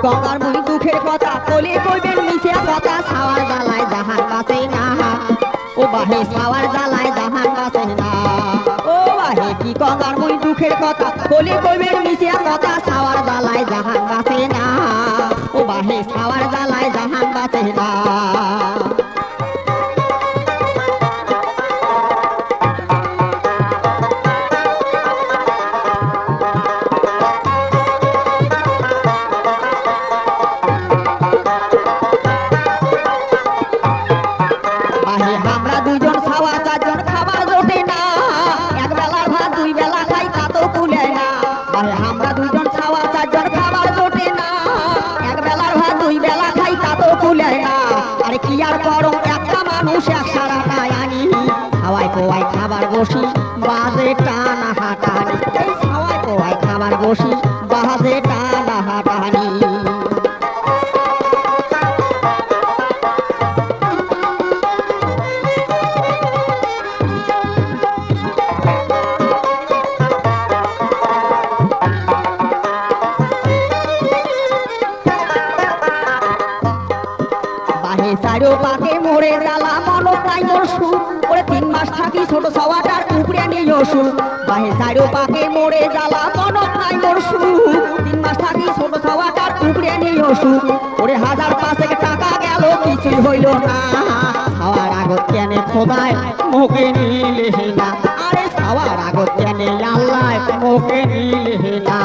গঙ্গার মুই দুঃখের কথা কলি কইবেন মিছে কথা ছাওয়ার জ্বালায় জাহান বাঁচে না ও বাহে ছাওয়ার জ্বালায় জাহান বাঁচে না ও বাহে কি গঙ্গার মুই দুঃখের কথা কলি কইবেন মিছে কথা ছাওয়ার জ্বালায় জাহান বাঁচে না ও বাহে ছাওয়ার জ্বালায় জাহান বাঁচে না আমরা দুজন ছাওয়া চারজন খাবার জোটে না এক বেলার ভাত দুই বেলা খাই তা তো কুলে না আমরা দুজন ছাওয়া চারজন খাবার জোটে না এক বেলার ভাত দুই বেলা খাই তা তো কুলে না আরে কি আর করো একটা মানুষ এক সারাটায় আনি ছাওয়ায় কোয়ায় খাবার বসি বাজে টানা হাঁটানি এই ছাওয়ায় কোয়ায় খাবার বসি বাজে টানা হাঁটানি চারো পাকে মোড়ে জ্বালা মনো তাই মোর সুর ওরে 3 মাস থাকি ছোট ছাওয়াটার উপরে নিয়ে সুর বাহে চারো পাকে মোড়ে জ্বালা মনো তাই মোর সুর 3 মাস থাকি ছোট ছাওয়াটার উপরে নিয়ে সুর ওরে 1000 টাকা গেল কিছুই হইল না ছাওয়ার আগত কেনে খোদায় মুখে নিলে না আরে ছাওয়ার আগত কেনে আল্লাহ মুখে নিলে না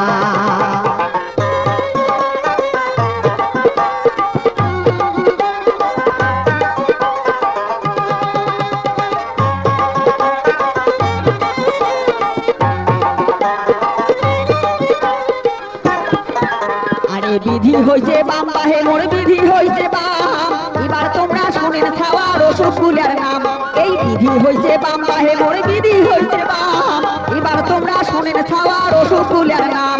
বিধি হইছে বাম বাহে মোর বিধি হইছে বাম এবার তোমরা শুনেন ছাওয়ার রসগুলের নাম এই বিধি হইছে বাম বাহে মোর বিধি হইছে বাম এবার তোমরা শুনেন ছাওয়ার রসগুলের নাম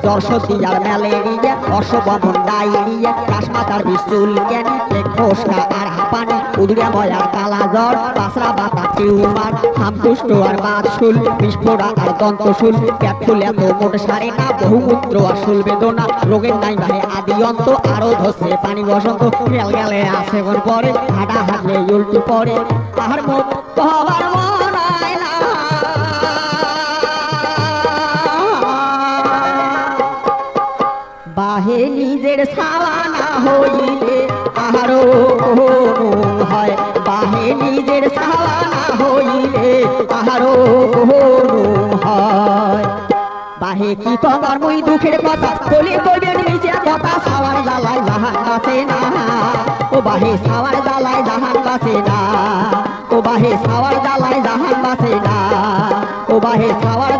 জ্বর সর্দি আর ম্যালেরিয়া অশ্ববমন ডায়রিয়া কাশমাতার বিচুল জ্ঞানী খোসকা আর হাঁপানি উদুরিয়া ময়ার কালা জ্বর পাসরা বাতা টিউমার হামকুষ্ঠ আর বাতশুল বিস্ফোরা আর দন্তশুল পেট ফুল এত মোট সারে না বহুমূত্র আর শুল বেদনা রোগের নাই ভাই আদি অন্ত আরো ধসে পানি বসন্ত গেল গেলে আসে মন পরে হাঁটা হাঁটলে উল্টু পরে তাহার মুখ হবার মন আয় না বাহে নিজের ছাওয়া না হইলে আরো হয় বাহে নিজের ছাওয়া না হইলে আরো হয় বাহে কি তোমার মুই দুঃখের কথা বলি কইবেন মিছে কথা ছাওয়ার জ্বালায় জাহান বাঁচে না ও বাহে ছাওয়ার জ্বালায় জাহান বাঁচে না ও বাহে ছাওয়ার জ্বালায় জাহান বাঁচে না ও বাহে ছাওয়ার